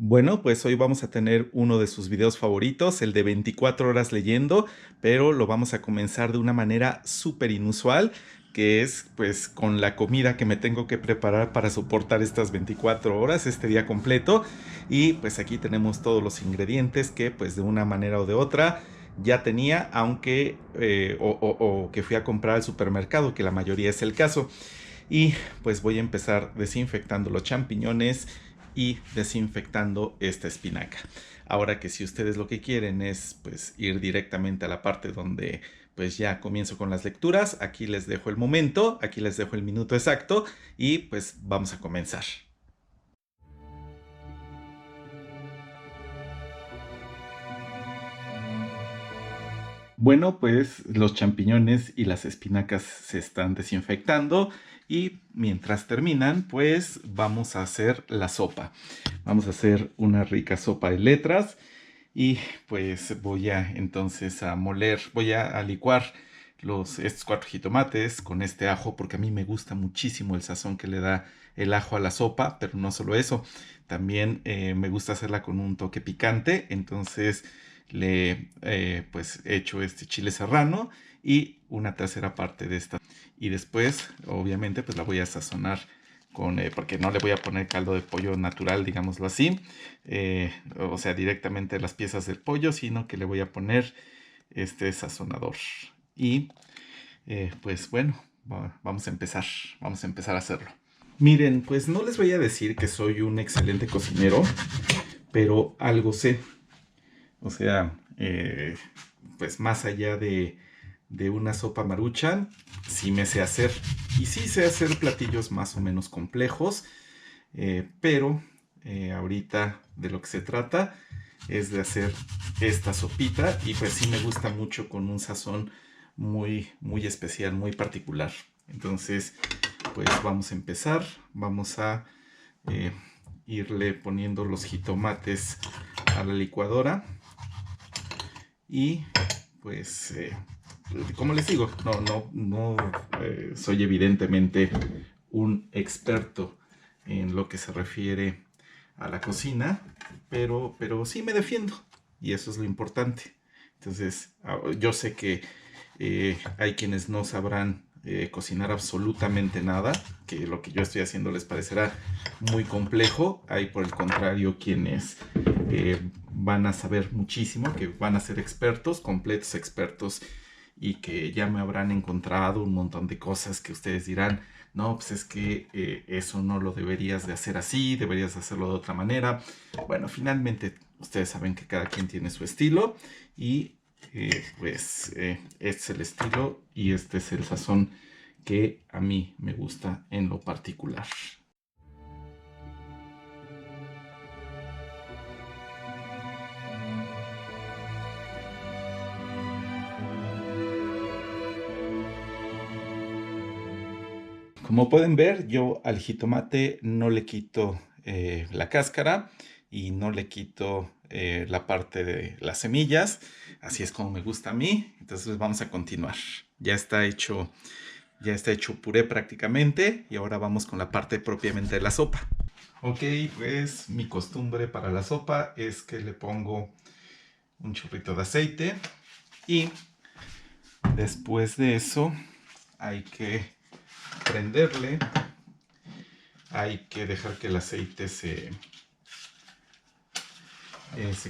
Bueno, pues hoy vamos a tener uno de sus videos favoritos, el de 24 horas leyendo, pero lo vamos a comenzar de una manera súper inusual, que es pues con la comida que me tengo que preparar para soportar estas 24 horas, este día completo. Y pues aquí tenemos todos los ingredientes que pues de una manera o de otra ya tenía, aunque o que fui a comprar al supermercado, que la mayoría es el caso. Y pues voy a empezar desinfectando los champiñones y desinfectando esta espinaca. Ahora que si ustedes lo que quieren es pues ir directamente a la parte donde pues ya comienzo con las lecturas, aquí les dejo el momento, aquí les dejo el minuto exacto y pues vamos a comenzar. Bueno, pues los champiñones y las espinacas se están desinfectando y mientras terminan, pues vamos a hacer la sopa. Vamos a hacer una rica sopa de letras y pues voy a entonces a moler, a licuar estos 4 jitomates con este ajo porque a mí me gusta muchísimo el sazón que le da el ajo a la sopa, pero no solo eso, también me gusta hacerla con un toque picante, entonces le pues echo este chile serrano y una tercera parte de esta. Y después, obviamente, pues la voy a sazonar con, porque no le voy a poner caldo de pollo natural, digámoslo así, o sea, directamente las piezas del pollo, sino que le voy a poner este sazonador. Y pues bueno, vamos a empezar a hacerlo. Miren, pues no les voy a decir que soy un excelente cocinero, pero algo sé. O sea, pues más allá de una sopa maruchan, sí me sé hacer. Y sí sé hacer platillos más o menos complejos, pero ahorita de lo que se trata es de hacer esta sopita y pues sí me gusta mucho con un sazón muy especial, muy particular. Entonces, pues vamos a empezar. Vamos a eh, irle poniendo los jitomates a la licuadora. Y pues, como les digo, no soy evidentemente un experto en lo que se refiere a la cocina, pero sí me defiendo y eso es lo importante. Entonces, yo sé que hay quienes no sabrán cocinar absolutamente nada, que lo que yo estoy haciendo les parecerá muy complejo. Hay por el contrario quienes van a saber muchísimo, que van a ser expertos, completos expertos, y que ya me habrán encontrado un montón de cosas que ustedes dirán, no, pues es que eso no lo deberías de hacer así, deberías de hacerlo de otra manera. Bueno, finalmente ustedes saben que cada quien tiene su estilo y pues este es el estilo y este es el sazón que a mí me gusta en lo particular. Como pueden ver, yo al jitomate no le quito la cáscara y no le quito la parte de las semillas. Así es como me gusta a mí. Entonces vamos a continuar. Ya está hecho, ya está hecho puré prácticamente y ahora vamos con la parte propiamente de la sopa. Ok, pues mi costumbre para la sopa es que le pongo un chorrito de aceite y después de eso hay que prenderle. Hay que dejar que el aceite se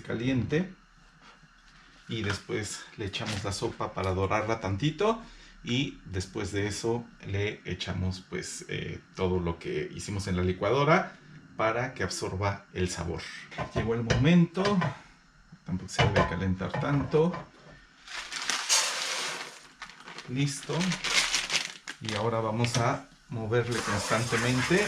caliente y después le echamos la sopa para dorarla tantito y después de eso le echamos pues todo lo que hicimos en la licuadora para que absorba el sabor. Llegó el momento, tampoco se debe calentar tanto. Listo. Y ahora vamos a moverle constantemente.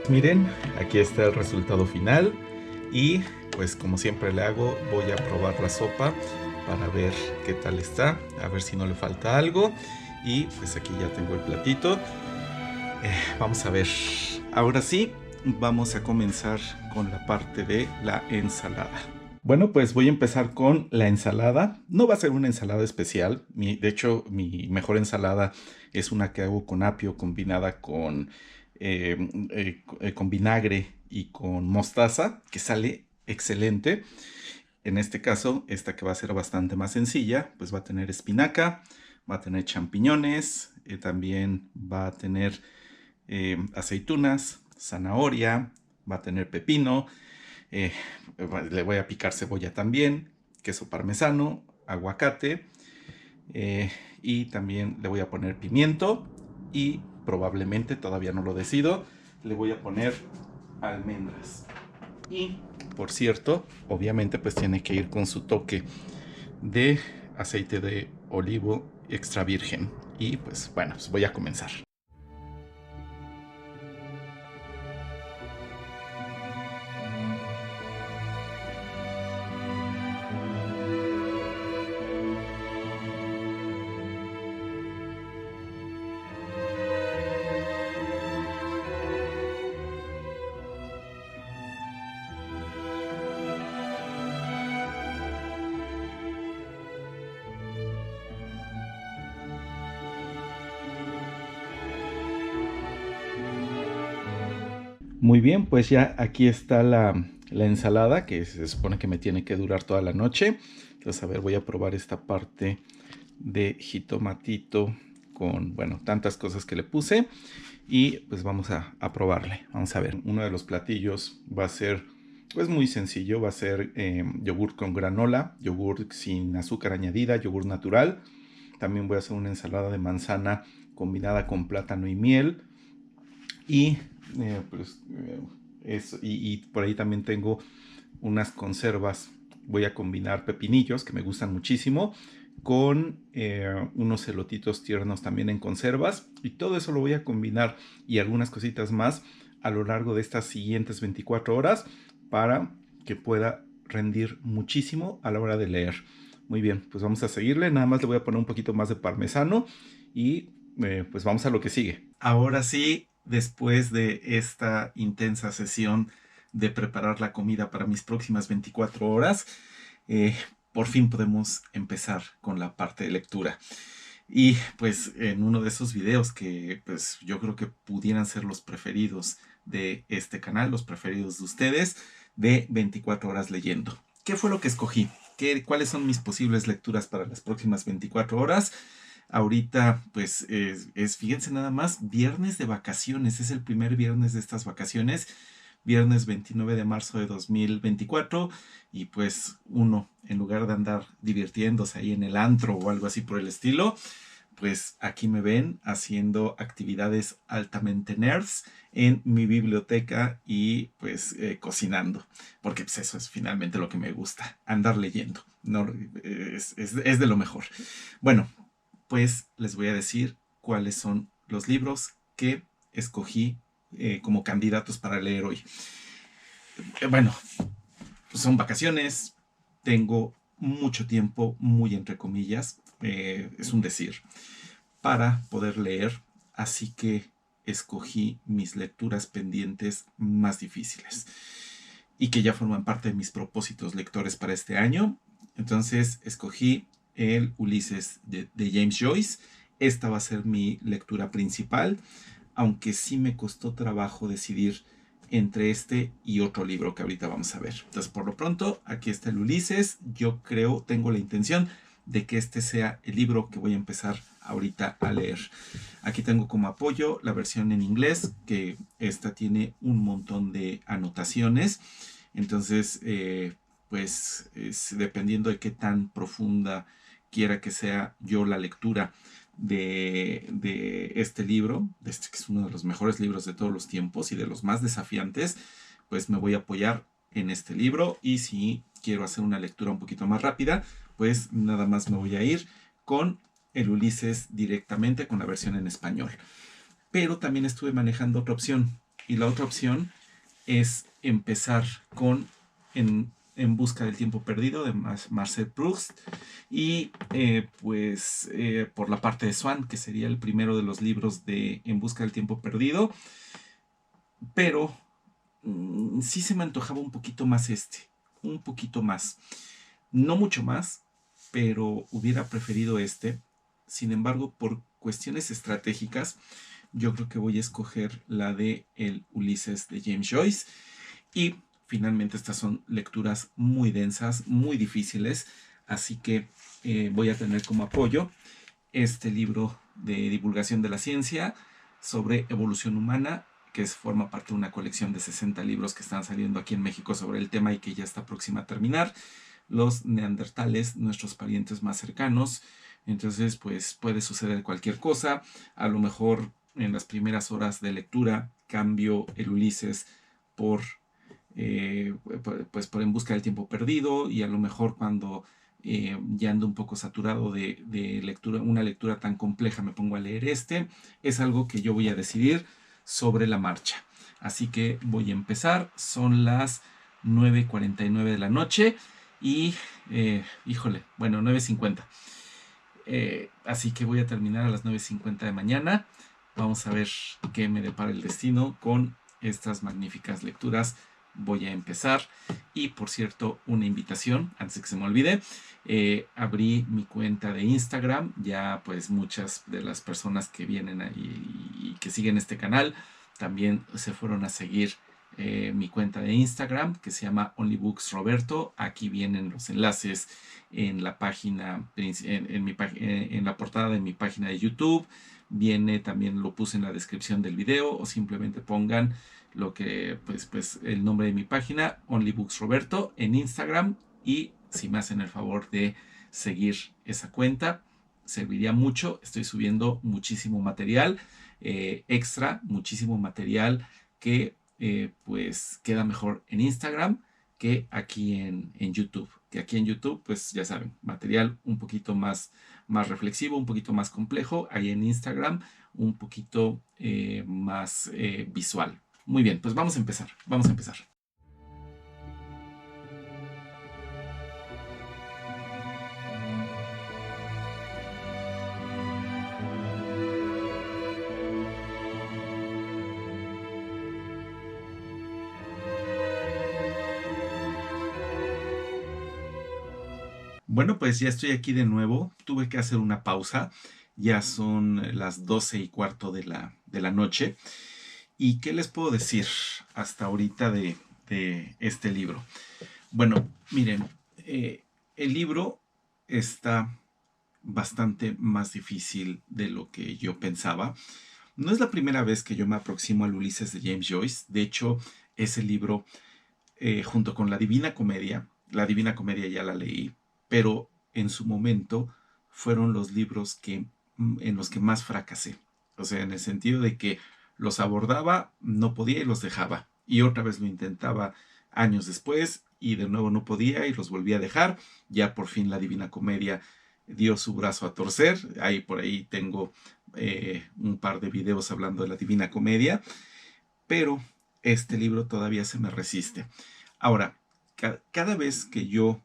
Miren, aquí está el resultado final y pues como siempre le hago, voy a probar la sopa para ver qué tal está, a ver si no le falta algo y pues aquí ya tengo el platito. Vamos a ver, ahora sí, vamos a comenzar con la parte de la ensalada. Bueno, pues voy a empezar con la ensalada. No va a ser una ensalada especial. De hecho, mi mejor ensalada es una que hago con apio combinada con vinagre y con mostaza, que sale excelente. En este caso, esta que va a ser bastante más sencilla, pues va a tener espinaca, va a tener champiñones, también va a tener aceitunas, zanahoria, va a tener pepino, eh, le voy a picar cebolla también, queso parmesano, aguacate, eh, y también le voy a poner pimiento y probablemente, todavía no lo decido, le voy a poner almendras. Y, por cierto, obviamente pues tiene que ir con su toque de aceite de olivo extra virgen. Y pues bueno, pues voy a comenzar. Muy bien, pues ya aquí está la ensalada que se supone que me tiene que durar toda la noche. Entonces, a ver, voy a probar esta parte de jitomatito con, bueno, tantas cosas que le puse. Y pues vamos a probarle. Vamos a ver, uno de los platillos va a ser, pues muy sencillo, va a ser yogur con granola, yogur sin azúcar añadida, yogur natural. También voy a hacer una ensalada de manzana combinada con plátano y miel. Y pues y por ahí también tengo unas conservas. Voy a combinar pepinillos que me gustan muchísimo con unos elotitos tiernos también en conservas, y todo eso lo voy a combinar y algunas cositas más a lo largo de estas siguientes 24 horas para que pueda rendir muchísimo a la hora de leer. Muy bien, pues vamos a seguirle. Nada más le voy a poner un poquito más de parmesano y pues vamos a lo que sigue. Ahora sí, después de esta intensa sesión de preparar la comida para mis próximas 24 horas, eh, por fin podemos empezar con la parte de lectura. Y pues en uno de esos videos que pues yo creo que pudieran ser los preferidos de este canal, los preferidos de ustedes, de 24 horas leyendo. ¿Qué fue lo que escogí? ¿Cuáles son mis posibles lecturas para las próximas 24 horas? Ahorita, pues, fíjense nada más, viernes de vacaciones, es el primer viernes de estas vacaciones, viernes 29 de marzo de 2024, y pues uno, en lugar de andar divirtiéndose ahí en el antro o algo así por el estilo, pues aquí me ven haciendo actividades altamente nerds en mi biblioteca y pues cocinando, porque pues eso es finalmente lo que me gusta, andar leyendo, no, es de lo mejor. Bueno, pues les voy a decir cuáles son los libros que escogí como candidatos para leer hoy. Bueno, pues son vacaciones, tengo mucho tiempo, muy entre comillas, es un decir, para poder leer, así que escogí mis lecturas pendientes más difíciles y que ya forman parte de mis propósitos lectores para este año. Entonces escogí el Ulises de James Joyce. Esta va a ser mi lectura principal, aunque sí me costó trabajo decidir entre este y otro libro que ahorita vamos a ver. Entonces, por lo pronto, aquí está el Ulises. Yo creo, tengo la intención de que este sea el libro que voy a empezar ahorita a leer. Aquí tengo como apoyo la versión en inglés, que esta tiene un montón de anotaciones. Entonces, pues dependiendo de qué tan profunda quiera que sea yo la lectura de este libro, que es uno de los mejores libros de todos los tiempos y de los más desafiantes, pues me voy a apoyar en este libro, y si quiero hacer una lectura un poquito más rápida, pues nada más me voy a ir con el Ulises directamente, con la versión en español. Pero también estuve manejando otra opción, y la otra opción es empezar con En busca del tiempo perdido de Marcel Proust, y por la parte de Swann, que sería el primero de los libros de En busca del tiempo perdido, pero sí se me antojaba un poquito más este. un poquito más. No mucho más, pero hubiera preferido este. Sin embargo, por cuestiones estratégicas, yo creo que voy a escoger la de el Ulises de James Joyce. Y finalmente estas son lecturas muy densas, muy difíciles, así que voy a tener como apoyo este libro de divulgación de la ciencia sobre evolución humana, que forma parte de una colección de 60 libros que están saliendo aquí en México sobre el tema y que ya está próxima a terminar. Los neandertales, nuestros parientes más cercanos. Entonces, pues puede suceder cualquier cosa. A lo mejor en las primeras horas de lectura cambio el Ulises por pues por En busca del tiempo perdido, y a lo mejor cuando ya ando un poco saturado de lectura, una lectura tan compleja, me pongo a leer este. Es algo que yo voy a decidir sobre la marcha. Así que voy a empezar. Son las 9:49 de la noche y, híjole, bueno, 9:50. Así que voy a terminar a las 9:50 de mañana. Vamos a ver qué me depara el destino con estas magníficas lecturas. Voy a empezar. Y por cierto, una invitación, antes de que se me olvide, abrí mi cuenta de Instagram. Ya pues muchas de las personas que vienen ahí y que siguen este canal también se fueron a seguir mi cuenta de Instagram, que se llama Only Books Roberto. Aquí vienen los enlaces en la página, en la portada de mi página de YouTube. Viene, también lo puse en la descripción del video, o simplemente pongan lo que, pues el nombre de mi página, Only Books Roberto, en Instagram. Y si me hacen el favor de seguir esa cuenta, serviría mucho. Estoy subiendo muchísimo material extra, muchísimo material que pues queda mejor en Instagram que aquí en YouTube. Que aquí en YouTube, pues ya saben, material un poquito más reflexivo, un poquito más complejo. Ahí en Instagram, un poquito más visual. Muy bien, pues vamos a empezar. Vamos a empezar. Bueno, pues ya estoy aquí de nuevo. Tuve que hacer una pausa. Ya son las 12:15 de la noche. ¿Y qué les puedo decir hasta ahorita de este libro? Bueno, miren, el libro está bastante más difícil de lo que yo pensaba. No es la primera vez que yo me aproximo al Ulises de James Joyce. De hecho, ese libro, junto con La Divina Comedia ya la leí, pero en su momento fueron los libros en los que más fracasé. O sea, en el sentido de que los abordaba, no podía y los dejaba. Y otra vez lo intentaba años después y de nuevo no podía y los volví a dejar. Ya por fin La Divina Comedia dio su brazo a torcer. Ahí por ahí tengo un par de videos hablando de La Divina Comedia, pero este libro todavía se me resiste. Ahora, cada vez que yo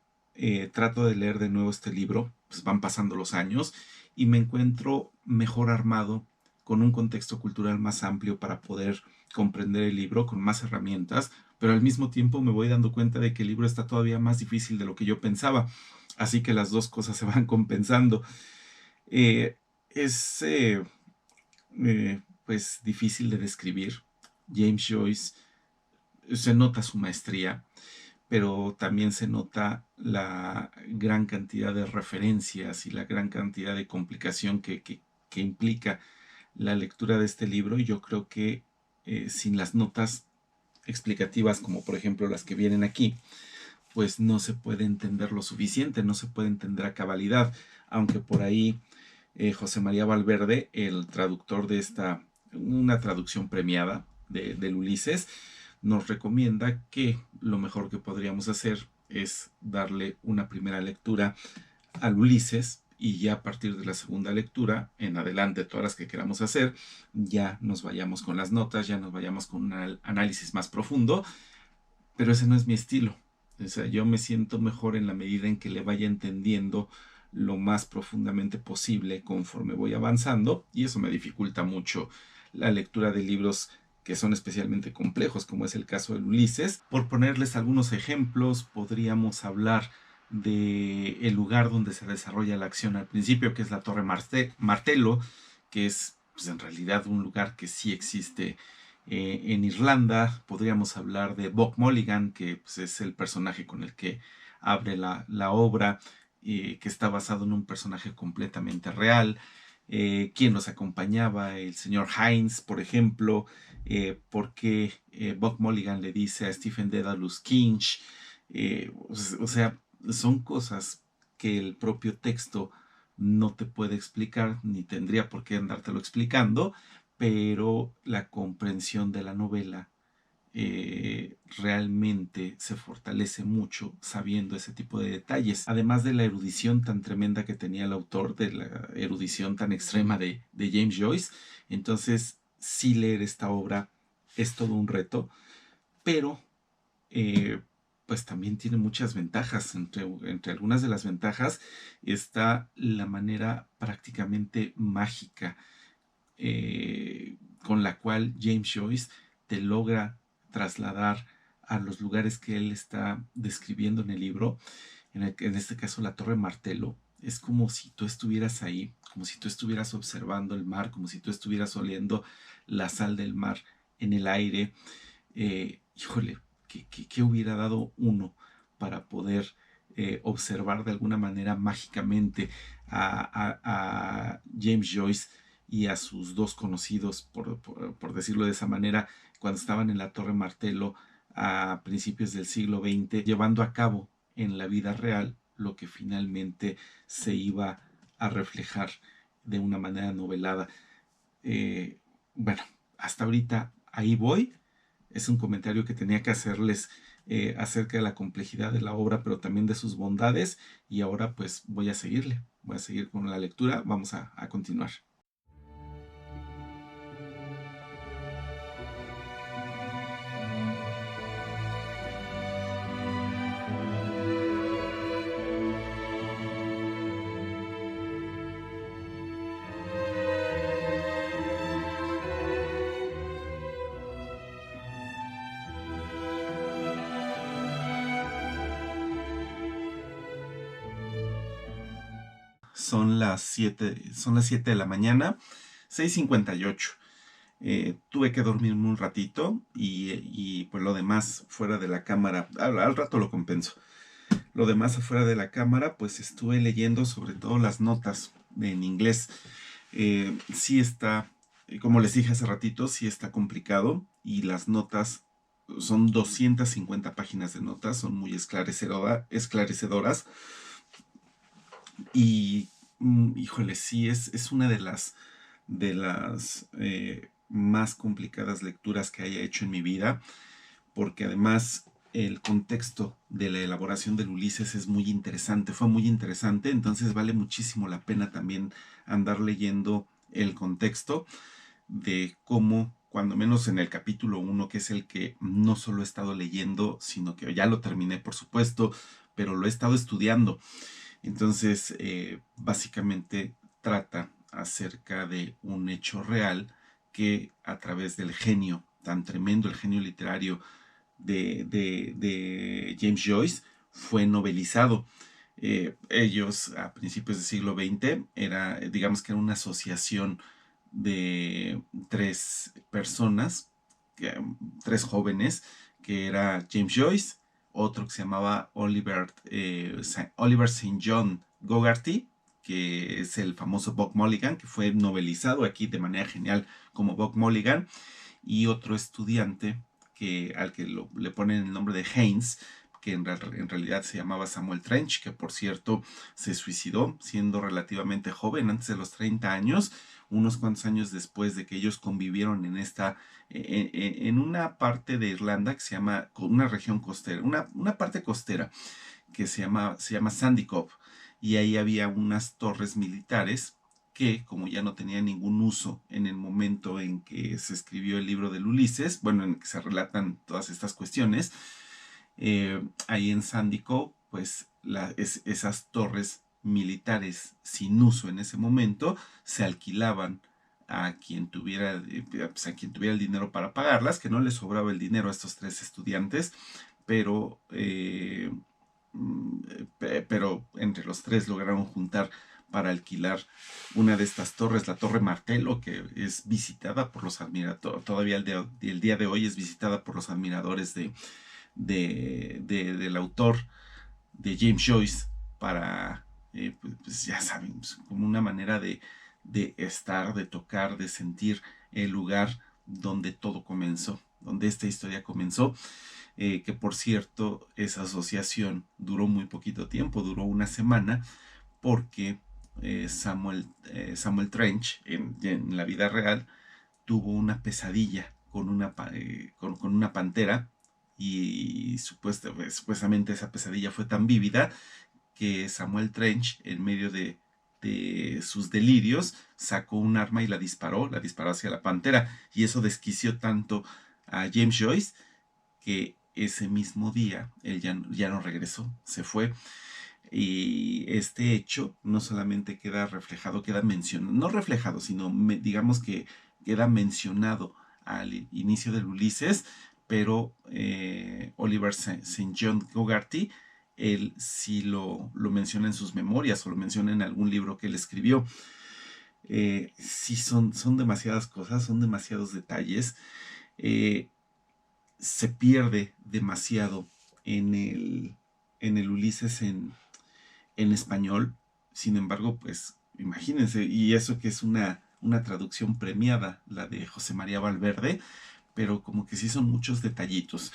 trato de leer de nuevo este libro, pues van pasando los años y me encuentro mejor armado, con un contexto cultural más amplio para poder comprender el libro, con más herramientas, pero al mismo tiempo me voy dando cuenta de que el libro está todavía más difícil de lo que yo pensaba. Así que las dos cosas se van compensando. Es pues difícil de describir. James Joyce, se nota su maestría, pero también se nota la gran cantidad de referencias y la gran cantidad de complicación que implica la lectura de este libro. Y yo creo que sin las notas explicativas, como por ejemplo las que vienen aquí, pues no se puede entender lo suficiente, no se puede entender a cabalidad, aunque por ahí José María Valverde, el traductor de una traducción premiada del Ulises, nos recomienda que lo mejor que podríamos hacer es darle una primera lectura al Ulises, y ya a partir de la segunda lectura en adelante, todas las que queramos hacer, ya nos vayamos con las notas, ya nos vayamos con un análisis más profundo. Pero ese no es mi estilo. O sea, yo me siento mejor en la medida en que le vaya entendiendo lo más profundamente posible conforme voy avanzando, y eso me dificulta mucho la lectura de libros que son especialmente complejos, como es el caso del Ulises. Por ponerles algunos ejemplos, podríamos hablar de el lugar donde se desarrolla la acción al principio, que es la Torre Martello, que es pues, en realidad un lugar que sí existe en Irlanda. Podríamos hablar de Buck Mulligan, que pues, es el personaje con el que abre la obra, que está basado en un personaje completamente real. Quien los acompañaba, el señor Hines, por ejemplo, porque Buck Mulligan le dice a Stephen Dedalus Kinch, o sea, son cosas que el propio texto no te puede explicar, ni tendría por qué andártelo explicando, pero la comprensión de la novela realmente se fortalece mucho sabiendo ese tipo de detalles. Además de la erudición tan tremenda que tenía el autor, de la erudición tan extrema de James Joyce, entonces sí leer esta obra es todo un reto, pero eh, pues también tiene muchas ventajas. Entre algunas de las ventajas está la manera prácticamente mágica con la cual James Joyce te logra trasladar a los lugares que él está describiendo en el libro, en este caso la Torre Martello. Es como si tú estuvieras ahí, como si tú estuvieras observando el mar, como si tú estuvieras oliendo la sal del mar en el aire. Híjole, ¿qué hubiera dado uno para poder observar de alguna manera mágicamente a James Joyce y a sus dos conocidos, por decirlo de esa manera, cuando estaban en la Torre Martello a principios del siglo XX, llevando a cabo en la vida real lo que finalmente se iba a reflejar de una manera novelada? Eh, bueno, hasta ahorita ahí voy. Es un comentario que tenía que hacerles acerca de la complejidad de la obra, pero también de sus bondades. Y ahora pues voy a seguirle, voy a seguir con la lectura. Vamos a continuar. Son las 7 de la mañana, 6:58. Tuve que dormirme un ratito y pues lo demás fuera de la cámara, al rato lo compenso. Lo demás afuera de la cámara, pues estuve leyendo sobre todo las notas en inglés. Sí está, como les dije hace ratito, sí está complicado y las notas son 250 páginas de notas, son muy esclarecedoras y, híjole, sí, es una de las más complicadas lecturas que haya hecho en mi vida, porque además el contexto de la elaboración del Ulises es muy interesante, fue muy interesante, entonces vale muchísimo la pena también andar leyendo el contexto de cómo, cuando menos en el capítulo 1, que es el que no solo he estado leyendo, sino que ya lo terminé, por supuesto, pero lo he estado estudiando. Entonces, básicamente trata acerca de un hecho real que a través del genio tan tremendo, el genio literario de James Joyce, fue novelizado. Ellos a principios del siglo XX era, digamos que era una asociación de tres personas, tres jóvenes, que era James Joyce, otro que se llamaba Oliver St. John Gogarty, que es el famoso Buck Mulligan, que fue novelizado aquí de manera genial como Buck Mulligan, y otro estudiante al que le ponen el nombre de Haynes, que en realidad se llamaba Samuel Trench, que por cierto se suicidó siendo relativamente joven, antes de los 30 años, unos cuantos años después de que ellos convivieron en una parte de Irlanda que se llama, una región costera, una parte costera que se llama Sandy Cove, y ahí había unas torres militares que, como ya no tenía ningún uso en el momento en que se escribió el libro del Ulises, bueno, en el que se relatan todas estas cuestiones, ahí en Sandy Cove, pues esas torres militares sin uso en ese momento se alquilaban pues, a quien tuviera el dinero para pagarlas, que no les sobraba el dinero a estos tres estudiantes, pero, pero entre los tres lograron juntar para alquilar una de estas torres, la Torre Martello, que es visitada por los admiradores, todavía el día de hoy es visitada por los admiradores del autor, de James Joyce, para, pues ya saben, pues, como una manera de estar, de tocar, de sentir el lugar donde todo comenzó, donde esta historia comenzó. Que por cierto, esa asociación duró muy poquito tiempo, duró una semana, porque Samuel Trench en la vida real tuvo una pesadilla con una pantera, y supuestamente esa pesadilla fue tan vívida que Samuel Trench, en medio de sus delirios, sacó un arma y la disparó hacia la pantera, y eso desquició tanto a James Joyce que ese mismo día él ya no regresó, se fue. Y este hecho no solamente queda reflejado, queda mencionado, no reflejado, sino digamos que queda mencionado al inicio del Ulises, pero Oliver St. John Fogarty, él sí lo menciona en sus memorias o lo menciona en algún libro que él escribió. Sí, son demasiadas cosas, son demasiados detalles. Eh, Se pierde demasiado en el Ulises en español. Sin embargo, pues imagínense, y eso que es una traducción premiada, la de José María Valverde, pero como que sí son muchos detallitos.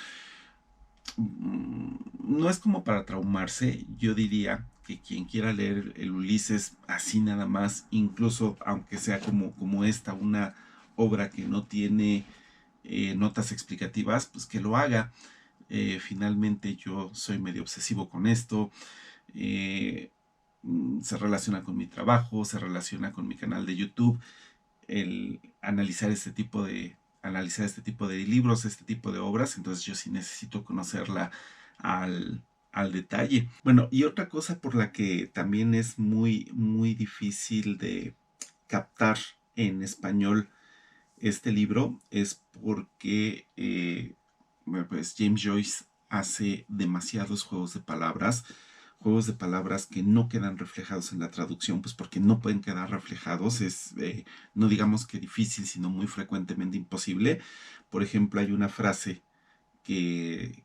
No es como para traumarse, yo diría que quien quiera leer el Ulises así nada más, incluso aunque sea como esta, una obra que no tiene notas explicativas, pues que lo haga. Finalmente yo soy medio obsesivo con esto. eh, Se relaciona con mi trabajo, se relaciona con mi canal de YouTube, el analizar este tipo de libros, este tipo de obras. Entonces yo sí necesito conocerla al detalle. Bueno, y otra cosa por la que también es muy difícil de captar en español este libro es porque bueno, pues James Joyce hace demasiados juegos de palabras que no quedan reflejados en la traducción, pues porque no pueden quedar reflejados, es no digamos que difícil, sino muy frecuentemente imposible. Por ejemplo, hay una frase que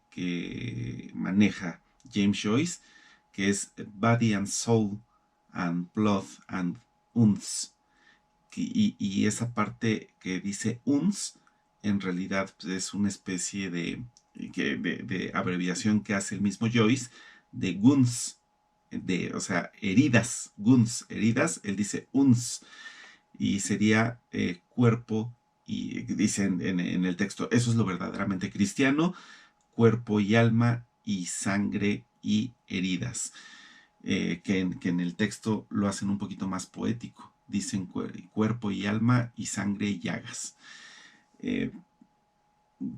maneja James Joyce, que es body and soul and blood and uns, y esa parte que dice uns, en realidad pues, es una especie de abreviación que hace el mismo Joyce, de guns, o sea, heridas, guns, heridas, él dice uns, y sería cuerpo, y dice en el texto, eso es lo verdaderamente cristiano, cuerpo y alma, y sangre y heridas, que en el texto lo hacen un poquito más poético. Dicen cuerpo y alma y sangre y llagas. Eh,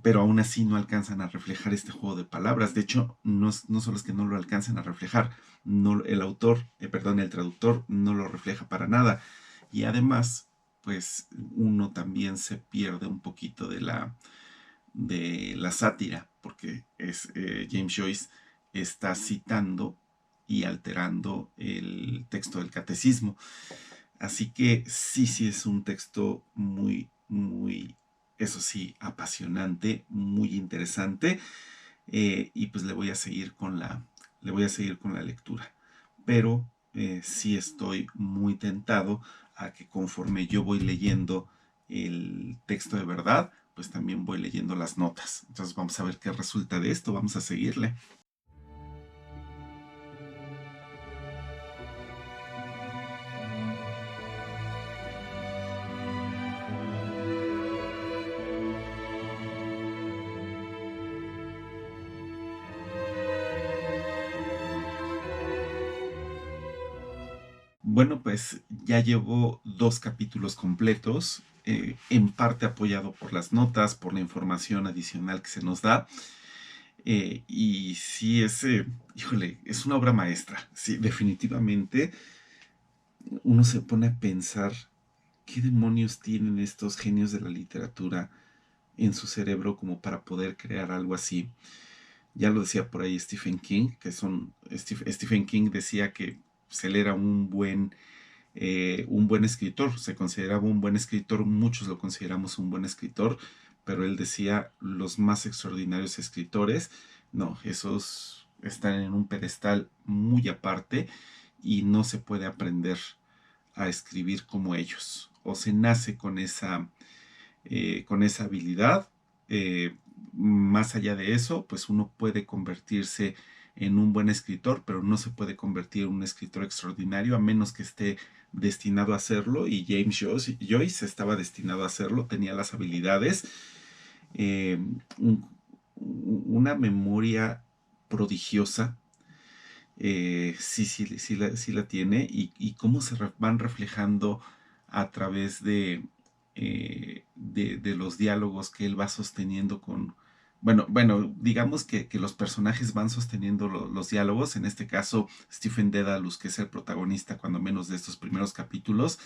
pero aún así no alcanzan a reflejar este juego de palabras. De hecho, no solo es que no lo alcancen a reflejar, no, el autor, perdón, el traductor no lo refleja para nada. Y además, pues uno también se pierde un poquito de la sátira, porque James Joyce está citando y alterando el texto del catecismo. Así que sí es un texto eso sí, apasionante, muy interesante, y pues le voy a seguir con la lectura. Pero sí estoy muy tentado a que conforme yo voy leyendo el texto de verdad, pues también voy leyendo las notas. Entonces vamos a ver qué resulta de esto, vamos a seguirle. Bueno, pues ya llevo 2 capítulos completos, en parte apoyado por las notas, por la información adicional que se nos da. Y sí, híjole, es una obra maestra. Sí, definitivamente uno se pone a pensar ¿qué demonios tienen estos genios de la literatura en su cerebro como para poder crear algo así? Ya lo decía por ahí Stephen King, Stephen King decía que pues, él era un buen escritor, se consideraba un buen escritor, muchos lo consideramos un buen escritor, pero él decía los más extraordinarios escritores, no, esos están en un pedestal muy aparte y no se puede aprender a escribir como ellos, o se nace con esa habilidad. Más allá de eso, pues uno puede convertirse en un buen escritor, pero no se puede convertir en un escritor extraordinario a menos que esté destinado a hacerlo, y James Joyce estaba destinado a hacerlo, tenía las habilidades, eh, un, una memoria prodigiosa, sí la tiene, y cómo van reflejando a través de los diálogos que él va sosteniendo bueno, digamos que los personajes van sosteniendo los diálogos, en este caso Stephen Dedalus, que es el protagonista cuando menos de estos primeros capítulos,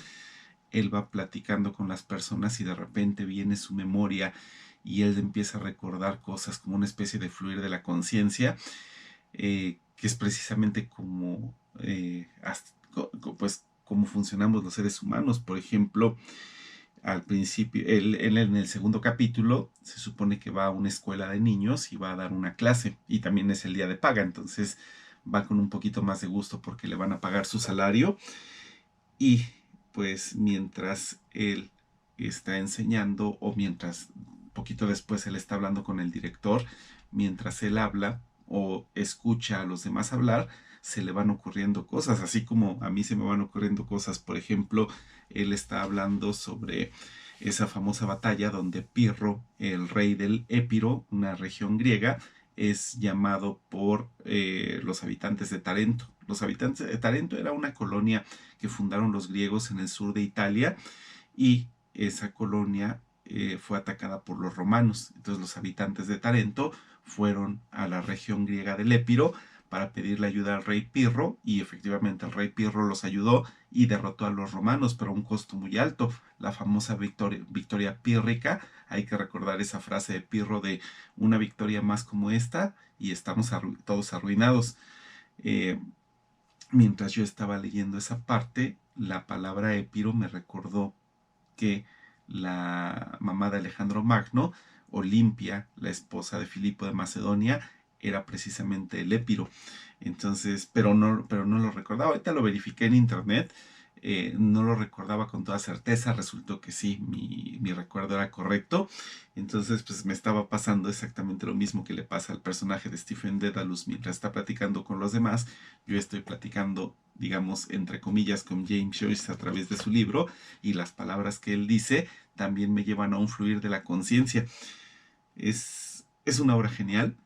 él va platicando con las personas y de repente viene su memoria y él empieza a recordar cosas como una especie de fluir de la conciencia, que es precisamente como, pues, cómo funcionamos los seres humanos. Por ejemplo, al principio, él en el segundo capítulo se supone que va a una escuela de niños y va a dar una clase, y también es el día de paga, entonces va con un poquito más de gusto porque le van a pagar su salario, y pues mientras él está enseñando, o mientras poquito después él está hablando con el director, mientras él habla o escucha a los demás hablar, se le van ocurriendo cosas, así como a mí se me van ocurriendo cosas. Por ejemplo, él está hablando sobre esa famosa batalla donde Pirro, el rey del Épiro, una región griega, es llamado por los habitantes de Tarento. Los habitantes de Tarento era una colonia que fundaron los griegos en el sur de Italia, y esa colonia fue atacada por los romanos. Entonces los habitantes de Tarento fueron a la región griega del Épiro para pedirle ayuda al rey Pirro, y efectivamente el rey Pirro los ayudó y derrotó a los romanos, pero a un costo muy alto, la famosa victoria pírrica. Hay que recordar esa frase de Pirro de una victoria más como esta y estamos todos arruinados. Eh, Mientras yo estaba leyendo esa parte, la palabra Épiro me recordó que la mamá de Alejandro Magno, Olimpia, la esposa de Filipo de Macedonia, era precisamente el Épiro. Entonces, pero no lo recordaba. Ahorita lo verifiqué en internet, no lo recordaba con toda certeza. Resultó que sí, mi recuerdo era correcto. Entonces, pues me estaba pasando exactamente lo mismo que le pasa al personaje de Stephen Dedalus mientras está platicando con los demás. Yo estoy platicando, digamos, entre comillas, con James Joyce a través de su libro, y las palabras que él dice también me llevan a un fluir de la conciencia. Es una obra genial,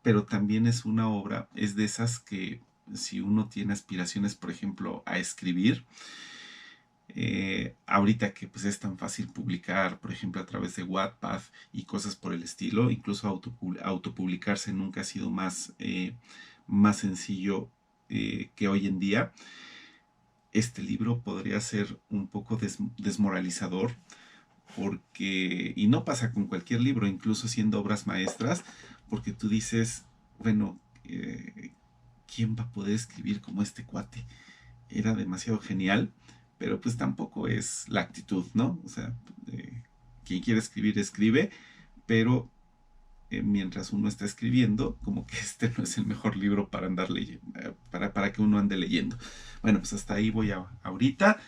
pero también es una obra, es de esas que si uno tiene aspiraciones, por ejemplo, a escribir, ahorita que pues es tan fácil publicar, por ejemplo, a través de Wattpad y cosas por el estilo, incluso autopublicarse nunca ha sido más sencillo que hoy en día. Este libro podría ser un poco desmoralizador, porque, y no pasa con cualquier libro, incluso siendo obras maestras, porque tú dices, bueno, ¿quién va a poder escribir como este cuate? Era demasiado genial, pero pues tampoco es la actitud, ¿no? O sea, quien quiere escribir, escribe, pero mientras uno está escribiendo, como que este no es el mejor libro para andar leyendo, para que uno ande leyendo. Bueno, pues hasta ahí voy ahorita.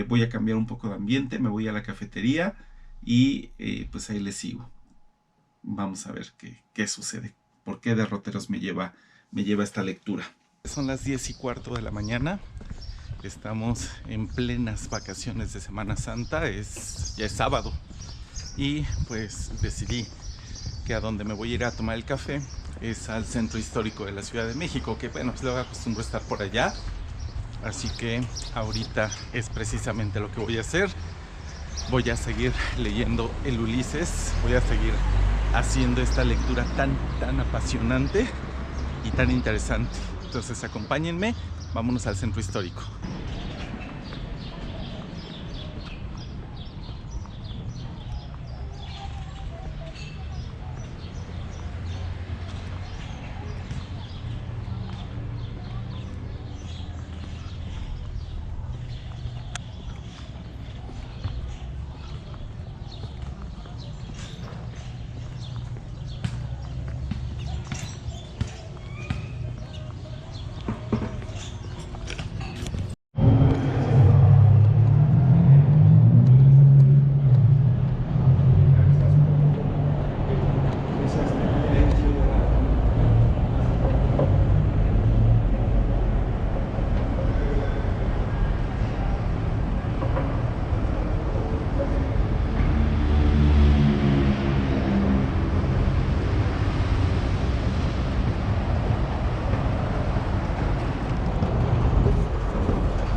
Voy a cambiar un poco de ambiente, me voy a la cafetería y pues ahí les sigo. Vamos a ver qué sucede, por qué derroteros me lleva esta lectura. Son las 10:15 de la mañana. Estamos en plenas vacaciones de Semana Santa, ya es sábado, y pues decidí que a donde me voy a ir a tomar el café es al centro histórico de la Ciudad de México, que bueno, pues luego acostumbro a estar por allá, así que ahorita es precisamente lo que voy a hacer. Voy a seguir leyendo el Ulises, voy a seguir haciendo esta lectura tan apasionante y tan interesante. Entonces acompáñenme, vámonos al centro histórico.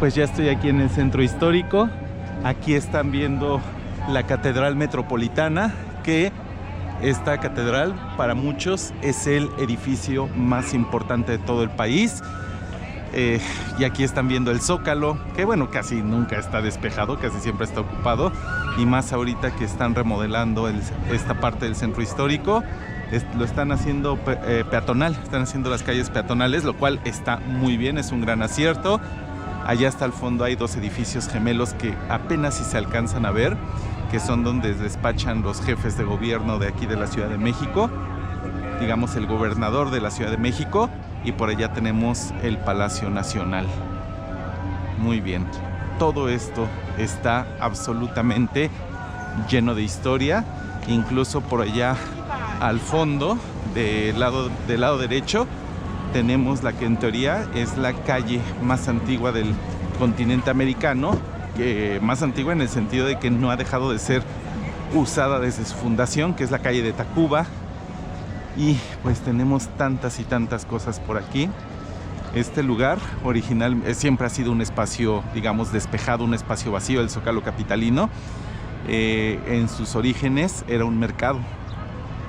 pues ya estoy aquí en el centro histórico. Aquí están viendo la Catedral Metropolitana, que esta catedral para muchos es el edificio más importante de todo el país. Y aquí están viendo el Zócalo, que bueno, casi nunca está despejado, casi siempre está ocupado, y más ahorita que están remodelando esta parte del centro histórico. Lo están haciendo peatonal, están haciendo las calles peatonales, lo cual está muy bien, es un gran acierto. Allá hasta el fondo hay dos edificios gemelos que apenas si se alcanzan a ver, que son donde despachan los jefes de gobierno de aquí de la Ciudad de México, digamos el gobernador de la Ciudad de México, y por allá tenemos el Palacio Nacional. Muy bien, todo esto está absolutamente lleno de historia. Incluso por allá al fondo, del lado derecho, tenemos la que en teoría es la calle más antigua del continente americano, que más antigua en el sentido de que no ha dejado de ser usada desde su fundación, que es la calle de Tacuba. Y pues tenemos tantas y tantas cosas por aquí. Este lugar original siempre ha sido un espacio, digamos, despejado, un espacio vacío, el Zócalo capitalino. En sus orígenes era un mercado,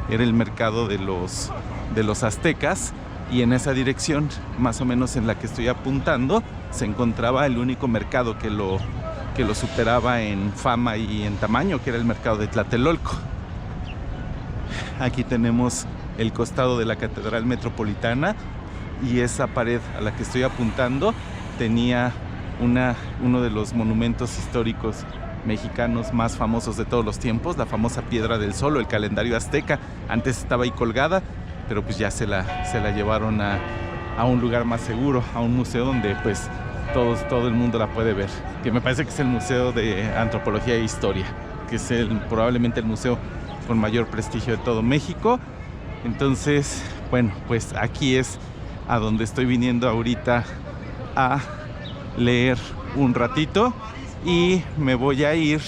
era el mercado de los aztecas, y en esa dirección, más o menos en la que estoy apuntando, se encontraba el único mercado que lo superaba en fama y en tamaño, que era el mercado de Tlatelolco. Aquí tenemos el costado de la Catedral Metropolitana, y esa pared a la que estoy apuntando tenía uno de los monumentos históricos mexicanos más famosos de todos los tiempos, la famosa Piedra del Sol, o el calendario azteca. Antes estaba ahí colgada, pero pues ya se la llevaron a un lugar más seguro, a un museo donde pues todo el mundo la puede ver, que me parece que es el Museo de Antropología e Historia, que es probablemente el museo con mayor prestigio de todo México. Entonces, bueno, pues aquí es a donde estoy viniendo ahorita a leer un ratito, y me voy a ir.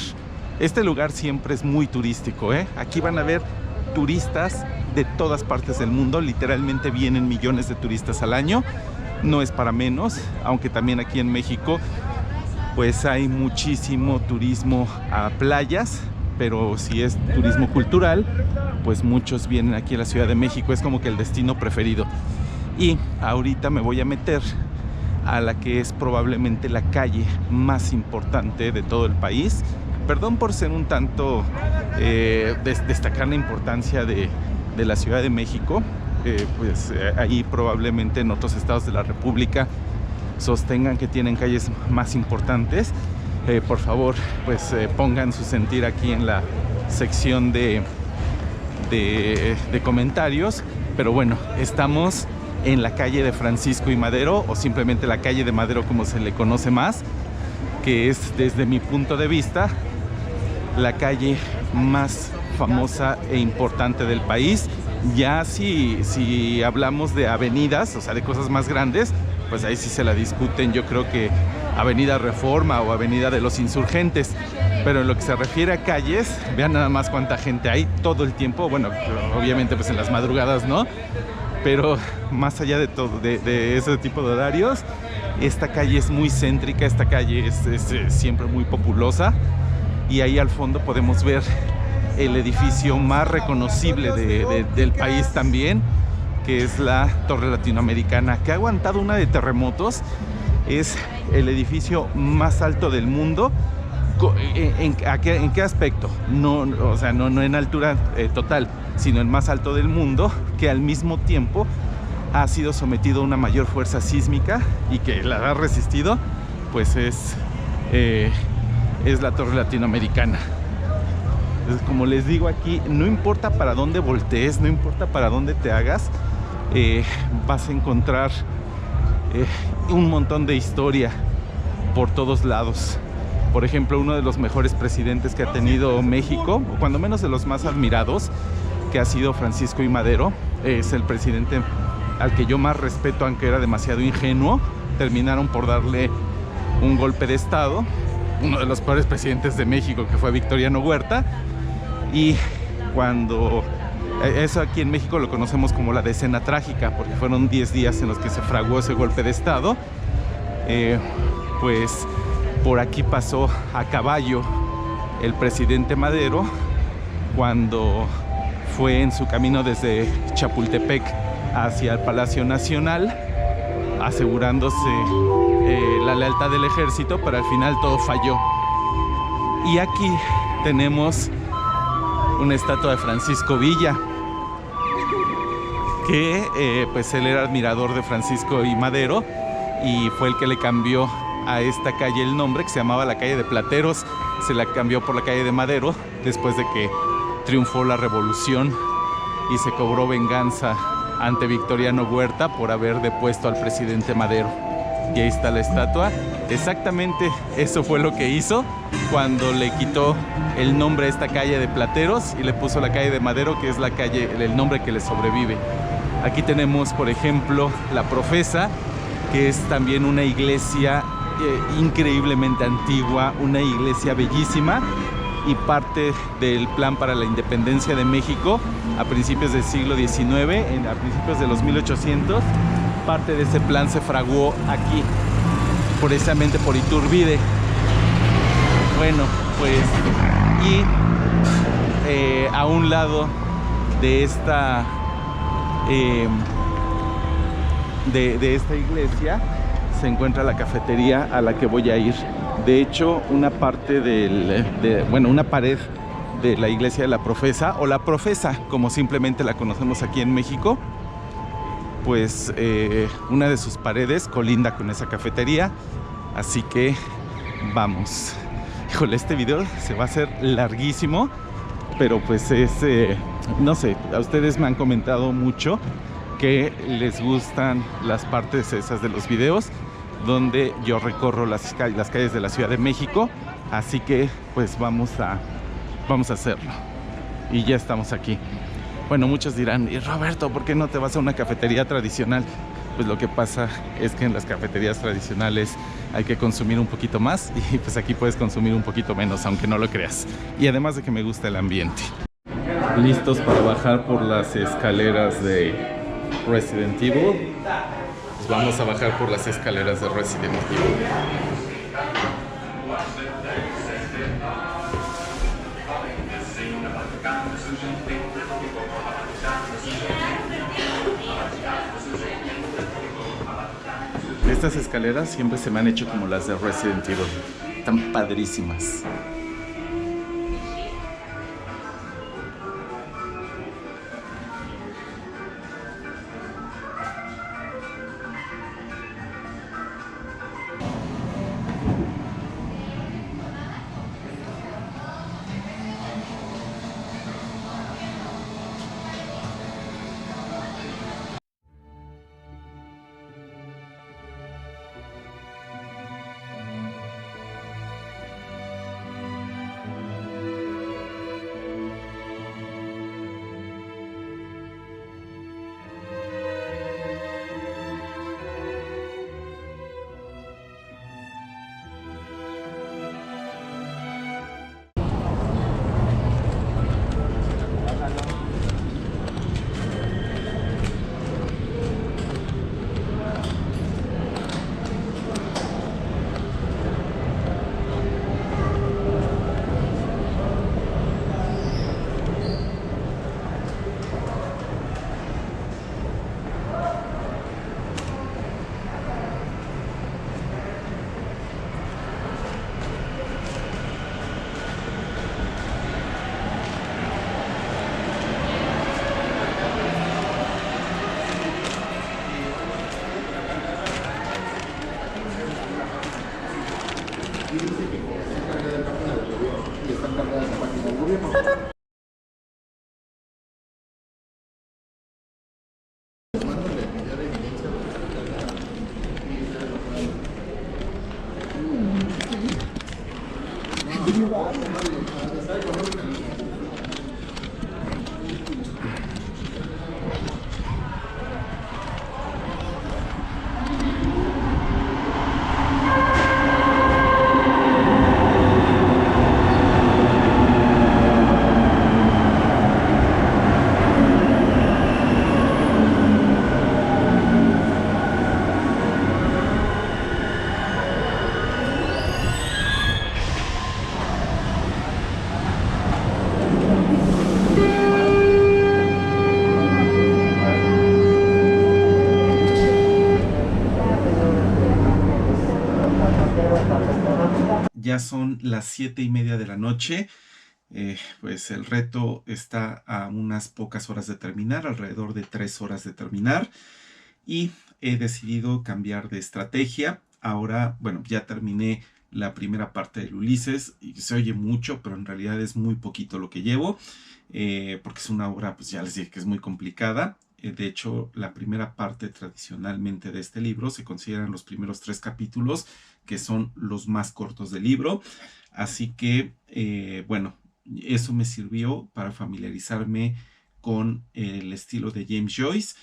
Este lugar siempre es muy turístico, ¿eh? Aquí van a ver turistas de todas partes del mundo, literalmente vienen millones de turistas al año, no es para menos, aunque también aquí en México pues hay muchísimo turismo a playas, pero si es turismo cultural, pues muchos vienen aquí a la Ciudad de México, es como que el destino preferido. Y ahorita me voy a meter a la que es probablemente la calle más importante de todo el país. Perdón por ser un tanto destacar la importancia de la Ciudad de México, ahí probablemente en otros estados de la República sostengan que tienen calles más importantes. Por favor, pues pongan su sentir aquí en la sección de comentarios. Pero bueno, estamos en la calle de Francisco y Madero, o simplemente la calle de Madero como se le conoce más, que es, desde mi punto de vista, la calle más famosa e importante del país. Ya si hablamos de avenidas, o sea, de cosas más grandes, pues ahí sí se la discuten. Yo creo que Avenida Reforma o Avenida de los Insurgentes, pero en lo que se refiere a calles, vean nada más cuánta gente hay todo el tiempo. Bueno, obviamente pues en las madrugadas no, pero más allá de todo, de ese tipo de horarios, esta calle es muy céntrica, esta calle es siempre muy populosa, y ahí al fondo podemos ver el edificio más reconocible del país también, que es la Torre Latinoamericana, que ha aguantado una de terremotos. Es el edificio más alto del mundo. ¿En qué aspecto? No, o sea, no en altura total, sino el más alto del mundo, que al mismo tiempo ha sido sometido a una mayor fuerza sísmica y que la ha resistido, pues es la Torre Latinoamericana. Entonces, como les digo, aquí no importa para dónde voltees, no importa para dónde te hagas, vas a encontrar un montón de historia por todos lados. Por ejemplo, uno de los mejores presidentes que ha tenido México, o cuando menos de los más admirados, que ha sido Francisco I. Madero, es el presidente al que yo más respeto, aunque era demasiado ingenuo. Terminaron por darle un golpe de estado, uno de los peores presidentes de México, que fue Victoriano Huerta. Y cuando eso aquí en México lo conocemos como la decena trágica, porque fueron 10 días en los que se fraguó ese golpe de estado. pues por aquí pasó a caballo el presidente Madero cuando fue en su camino desde Chapultepec hacia el Palacio Nacional, asegurándose la lealtad del ejército, pero al final todo falló. Y aquí tenemos una estatua de Francisco Villa, que pues él era admirador de Francisco y Madero y fue el que le cambió a esta calle el nombre, que se llamaba la calle de Plateros. Se la cambió por la calle de Madero después de que triunfó la revolución y se cobró venganza ante Victoriano Huerta por haber depuesto al presidente Madero. Y ahí está la estatua. Exactamente eso fue lo que hizo cuando le quitó el nombre a esta calle de Plateros y le puso la calle de Madero, que es la calle, el nombre que le sobrevive. Aquí tenemos, por ejemplo, la Profesa, que es también una iglesia increíblemente antigua, una iglesia bellísima y parte del plan para la independencia de México a principios del siglo XIX, a principios de los 1800. Parte de ese plan se fraguó aquí, precisamente por Iturbide. Bueno, pues, y a un lado de esta de esta iglesia se encuentra la cafetería a la que voy a ir. De hecho, una parte una pared de la iglesia de la Profesa, o la Profesa, como simplemente la conocemos aquí en México, pues una de sus paredes colinda con esa cafetería. Así que vamos. Híjole, este video se va a hacer larguísimo, pero pues es, no sé, a ustedes me han comentado mucho que les gustan las partes esas de los videos donde yo recorro las calles de la Ciudad de México. Así que pues vamos a hacerlo. Y ya estamos aquí. Bueno, muchos dirán, y Roberto, ¿por qué no te vas a una cafetería tradicional? Pues lo que pasa es que en las cafeterías tradicionales hay que consumir un poquito más y pues aquí puedes consumir un poquito menos, aunque no lo creas. Y además de que me gusta el ambiente. ¿Listos para bajar por las escaleras de Resident Evil? Pues vamos a bajar por las escaleras de Resident Evil. Estas escaleras siempre se me han hecho como las de Resident Evil. Están padrísimas. ya son las 7:30 de la noche. Pues el reto está a unas pocas horas de terminar, alrededor de 3 horas de terminar. Y he decidido cambiar de estrategia. Ahora, bueno, ya terminé la primera parte del Ulises y se oye mucho, pero en realidad es muy poquito lo que llevo, porque es una obra, pues ya les dije que es muy complicada. De hecho, la primera parte tradicionalmente de este libro se consideran los primeros 3 capítulos, que son los más cortos del libro. Así que, bueno, eso me sirvió para familiarizarme con el estilo de James Joyce,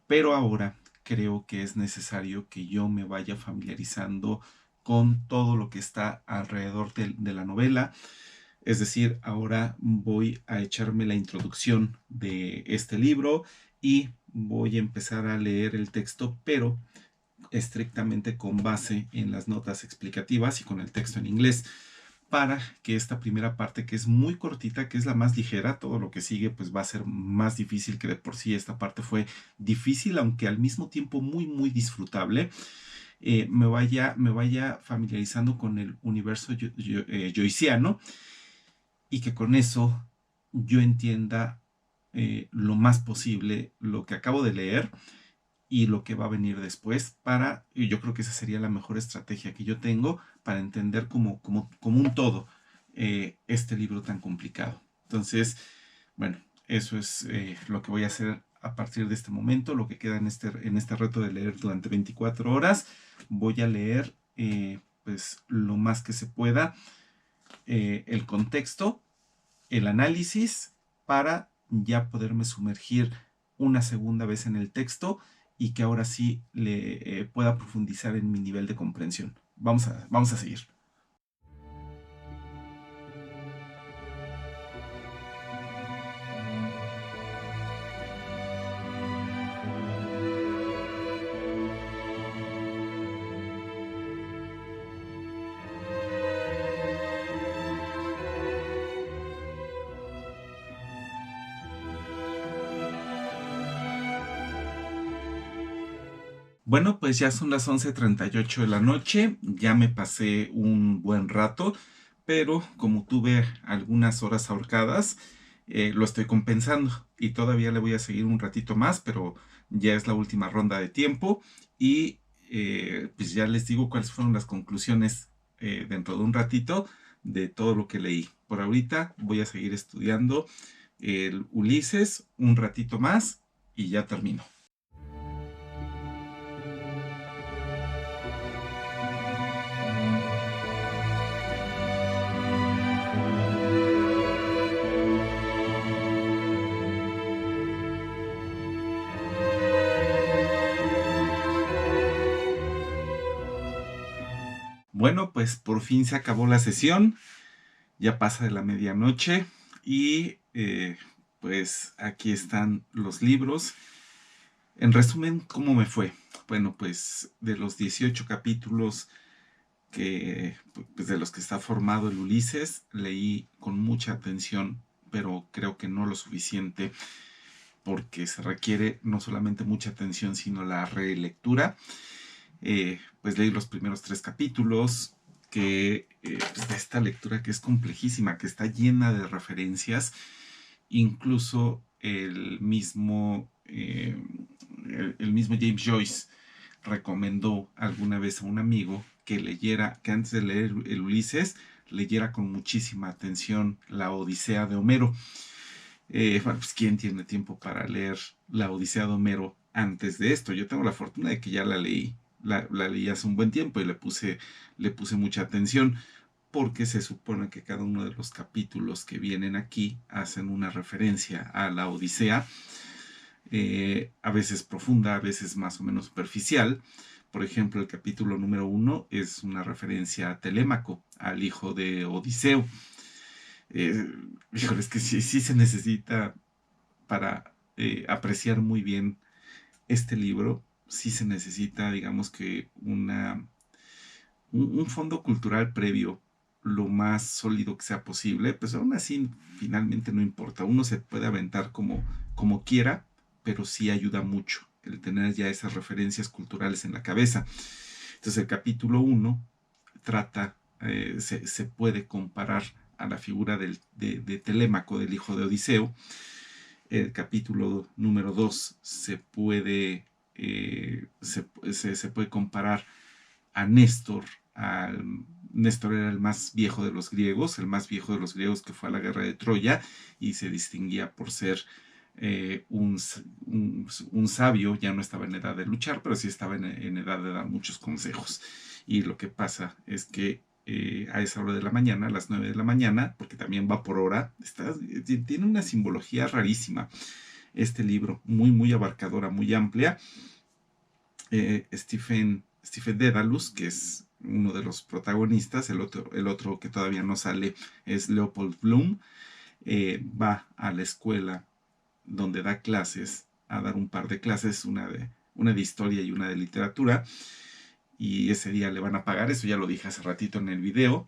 pero ahora creo que es necesario que yo me vaya familiarizando con todo lo que está alrededor de la novela. Es decir, ahora voy a echarme la introducción de este libro y voy a empezar a leer el texto, pero estrictamente con base en las notas explicativas y con el texto en inglés, para que esta primera parte, que es muy cortita, que es la más ligera, todo lo que sigue pues va a ser más difícil, que de por sí esta parte fue difícil, aunque al mismo tiempo muy muy disfrutable. Me vaya familiarizando con el universo joyciano, y que con eso yo entienda lo más posible lo que acabo de leer y lo que va a venir después, y yo creo que esa sería la mejor estrategia que yo tengo para entender como un todo este libro tan complicado. Entonces, bueno, eso es lo que voy a hacer a partir de este momento, lo que queda en este reto de leer durante 24 horas. Voy a leer pues lo más que se pueda, el contexto, el análisis, para ya poderme sumergir una segunda vez en el texto y que ahora sí le pueda profundizar en mi nivel de comprensión. Vamos a seguir. Bueno, pues ya son las 11:38 de la noche, ya me pasé un buen rato, pero como tuve algunas horas ahorcadas, lo estoy compensando y todavía le voy a seguir un ratito más, pero ya es la última ronda de tiempo y pues ya les digo cuáles fueron las conclusiones dentro de un ratito de todo lo que leí. Por ahorita voy a seguir estudiando el Ulises un ratito más y ya termino. Bueno, pues por fin se acabó la sesión, ya pasa de la medianoche y pues aquí están los libros. En resumen, ¿cómo me fue? Bueno, pues de los 18 capítulos pues de los que está formado el Ulises, leí con mucha atención, pero creo que no lo suficiente, porque se requiere no solamente mucha atención, sino la relectura. Pues leí los primeros 3 capítulos, pues de esta lectura que es complejísima, que está llena de referencias. Incluso el mismo James Joyce recomendó alguna vez a un amigo que antes de leer el Ulises, leyera con muchísima atención la Odisea de Homero. Bueno, pues ¿quién tiene tiempo para leer la Odisea de Homero antes de esto? Yo tengo la fortuna de que ya la leí. La leí hace un buen tiempo y le puse mucha atención, porque se supone que cada uno de los capítulos que vienen aquí hacen una referencia a la Odisea, a veces profunda, a veces más o menos superficial. Por ejemplo, el capítulo número 1 es una referencia a Telémaco, al hijo de Odiseo. Eh, Híjole, es que sí se necesita para apreciar muy bien este libro, sí se necesita, digamos que un fondo cultural previo lo más sólido que sea posible. Pues aún así finalmente no importa, uno se puede aventar como quiera, pero sí ayuda mucho el tener ya esas referencias culturales en la cabeza. Entonces el capítulo 1 trata se puede comparar a la figura de Telémaco, del hijo de Odiseo. El capítulo número 2 se puede comparar a Néstor. Néstor era el más viejo de los griegos, que fue a la guerra de Troya y se distinguía por ser un sabio. Ya no estaba en edad de luchar, pero sí estaba en edad de dar muchos consejos. Y lo que pasa es que a esa hora de la mañana, a las 9 de la mañana, porque también va por hora, tiene una simbología rarísima este libro, muy, muy abarcadora, muy amplia. Stephen Dedalus, que es uno de los protagonistas, el otro que todavía no sale es Leopold Bloom, va a la escuela donde da clases, a dar un par de clases, una de historia y una de literatura, y ese día le van a pagar, eso ya lo dije hace ratito en el video,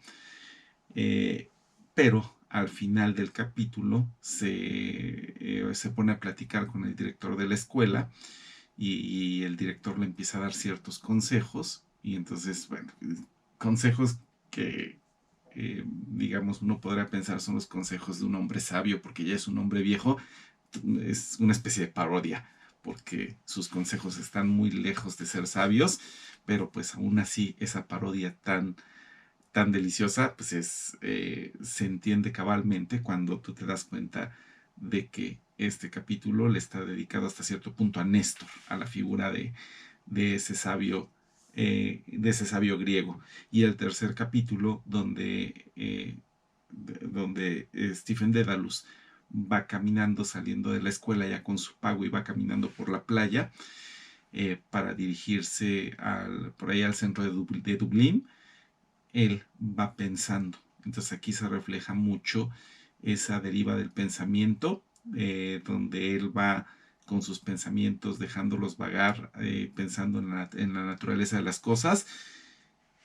pero al final del capítulo se pone a platicar con el director de la escuela y el director le empieza a dar ciertos consejos, y entonces, bueno, consejos que digamos uno podrá pensar son los consejos de un hombre sabio porque ya es un hombre viejo. Es una especie de parodia porque sus consejos están muy lejos de ser sabios, pero pues aún así esa parodia tan deliciosa pues se entiende cabalmente cuando tú te das cuenta de que este capítulo le está dedicado hasta cierto punto a Néstor, a la figura de ese sabio griego. Y el tercer capítulo donde Stephen Dedalus va caminando, saliendo de la escuela ya con su pago, y va caminando por la playa para dirigirse por ahí al centro de Dublín. Él va pensando. Entonces aquí se refleja mucho esa deriva del pensamiento, donde él va con sus pensamientos, dejándolos vagar, pensando en la naturaleza de las cosas,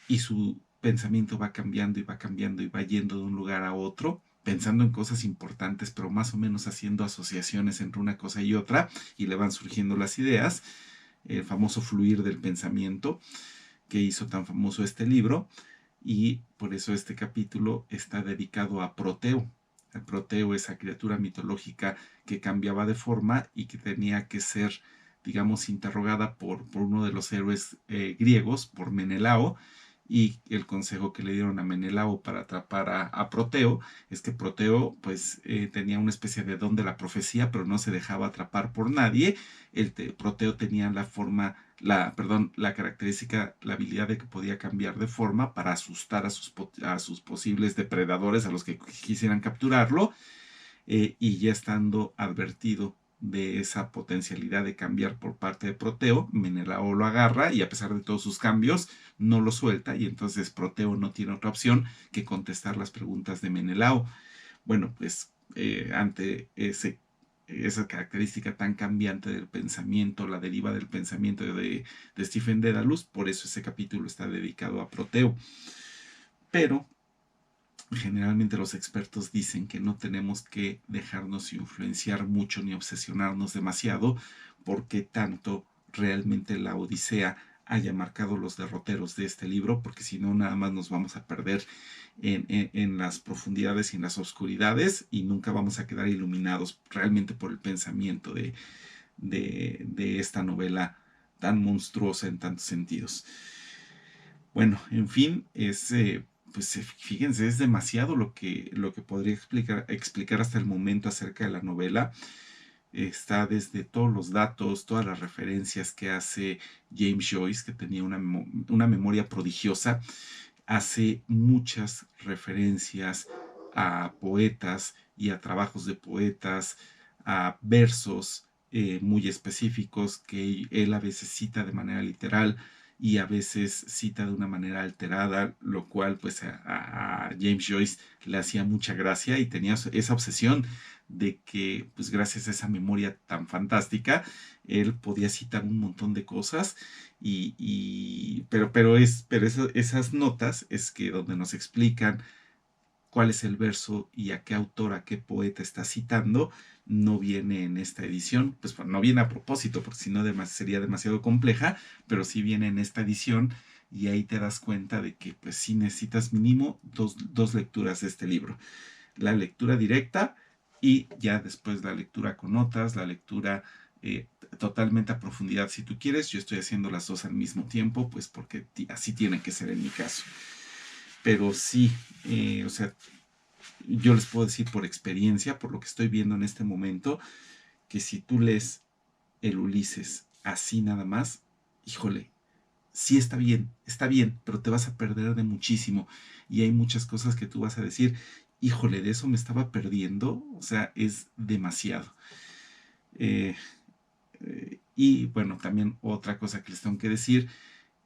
y su pensamiento va cambiando y va cambiando y va yendo de un lugar a otro, pensando en cosas importantes, pero más o menos haciendo asociaciones entre una cosa y otra, y le van surgiendo las ideas, el famoso fluir del pensamiento que hizo tan famoso este libro. Y por eso este capítulo está dedicado a Proteo. Proteo, esa criatura mitológica que cambiaba de forma y que tenía que ser, digamos, interrogada por uno de los héroes griegos, por Menelao. Y el consejo que le dieron a Menelao para atrapar a Proteo es que Proteo pues tenía una especie de don de la profecía, pero no se dejaba atrapar por nadie. Proteo tenía la característica, la habilidad de que podía cambiar de forma para asustar a sus posibles depredadores, a los que quisieran capturarlo, y ya estando advertido de esa potencialidad de cambiar por parte de Proteo, Menelao lo agarra y a pesar de todos sus cambios no lo suelta, y entonces Proteo no tiene otra opción que contestar las preguntas de Menelao. Bueno, pues ante esa característica tan cambiante del pensamiento, la deriva del pensamiento de Stephen Dedalus, por eso ese capítulo está dedicado a Proteo. Pero generalmente los expertos dicen que no tenemos que dejarnos influenciar mucho ni obsesionarnos demasiado porque tanto realmente la Odisea haya marcado los derroteros de este libro, porque si no nada más nos vamos a perder en las profundidades y en las oscuridades y nunca vamos a quedar iluminados realmente por el pensamiento de esta novela tan monstruosa en tantos sentidos. Bueno, en fin, pues fíjense, es demasiado lo que podría explicar hasta el momento acerca de la novela. Está desde todos los datos, todas las referencias que hace James Joyce, que tenía una memoria prodigiosa. Hace muchas referencias a poetas y a trabajos de poetas, a versos muy específicos que él a veces cita de manera literal y a veces cita de una manera alterada, lo cual pues a James Joyce le hacía mucha gracia y tenía esa obsesión de que pues gracias a esa memoria tan fantástica él podía citar un montón de cosas pero esas notas es que donde nos explican cuál es el verso y a qué autor, a qué poeta está citando, no viene en esta edición. Pues no viene a propósito, porque si no sería demasiado compleja, pero sí viene en esta edición y ahí te das cuenta de que pues sí necesitas mínimo dos lecturas de este libro. La lectura directa y ya después la lectura con notas, la lectura totalmente a profundidad si tú quieres. Yo estoy haciendo las dos al mismo tiempo, pues porque así tiene que ser en mi caso. Pero sí, o sea, yo les puedo decir por experiencia, por lo que estoy viendo en este momento, que si tú lees el Ulises así nada más, híjole, sí está bien, pero te vas a perder de muchísimo. Y hay muchas cosas que tú vas a decir, híjole, de eso me estaba perdiendo, o sea, es demasiado. Y bueno, también otra cosa que les tengo que decir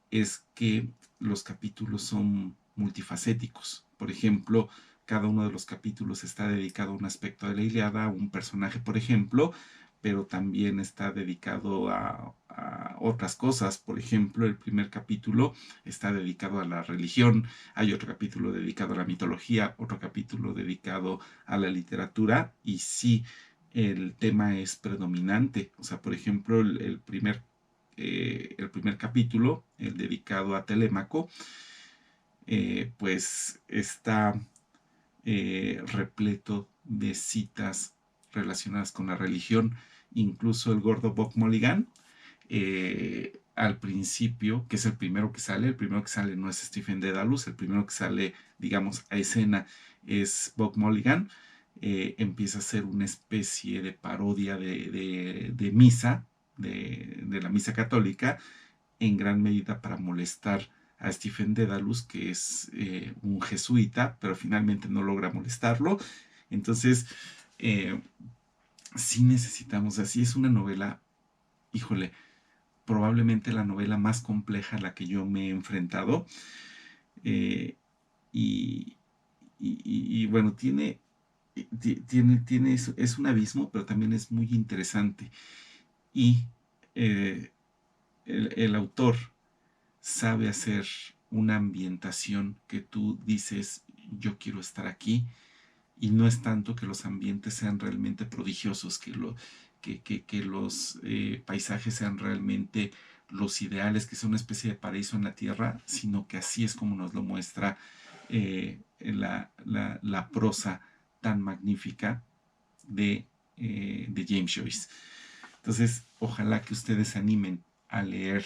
es que los capítulos son multifacéticos. Por ejemplo, cada uno de los capítulos está dedicado a un aspecto de la Ilíada, a un personaje, por ejemplo, pero también está dedicado a otras cosas. Por ejemplo, el primer capítulo está dedicado a la religión, hay otro capítulo dedicado a la mitología, otro capítulo dedicado a la literatura, y sí, el tema es predominante. O sea, por ejemplo, el primer capítulo, el dedicado a Telémaco, pues está repleto de citas relacionadas con la religión. Incluso el gordo Bob Mulligan, al principio, que es el primero que sale no es Stephen Dedalus, el primero que sale, digamos, a escena es Bob Mulligan. Empieza a ser una especie de parodia de misa, de la misa católica, en gran medida para molestar a Stephen Dedalus, que es un jesuita, pero finalmente no logra molestarlo. Entonces, sí necesitamos, así es una novela, híjole, probablemente la novela más compleja a la que yo me he enfrentado. Eh, y, y, bueno, es un abismo, pero también es muy interesante. Y eh, el autor sabe hacer una ambientación que tú dices, yo quiero estar aquí, y no es tanto que los ambientes sean realmente prodigiosos, que los paisajes sean realmente los ideales, que sea una especie de paraíso en la tierra, sino que así es como nos lo muestra la prosa tan magnífica de James Joyce. Entonces, ojalá que ustedes se animen a leer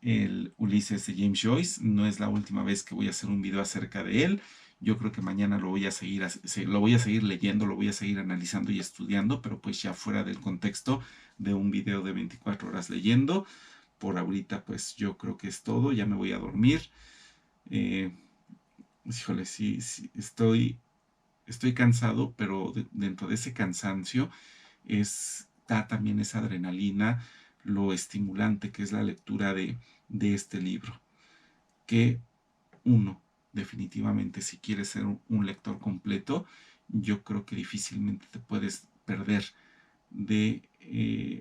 el Ulises de James Joyce. No es la última vez que voy a hacer un video acerca de él. Yo creo que mañana lo voy a seguir leyendo, lo voy a seguir analizando y estudiando, pero pues ya fuera del contexto de un video de 24 horas leyendo. Por ahorita, pues yo creo que es todo. Ya me voy a dormir. Híjole, sí, estoy cansado, pero dentro de ese cansancio está también esa adrenalina, lo estimulante que es la lectura de este libro. Que uno, definitivamente, si quieres ser un lector completo, yo creo que difícilmente te puedes perder de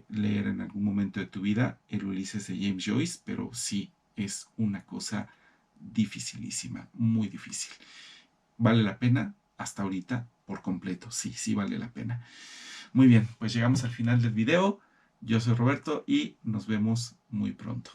leer en algún momento de tu vida el Ulises de James Joyce, pero sí es una cosa dificilísima, muy difícil. ¿Vale la pena? Hasta ahorita, por completo, sí vale la pena. Muy bien, pues llegamos al final del video. Yo soy Roberto y nos vemos muy pronto.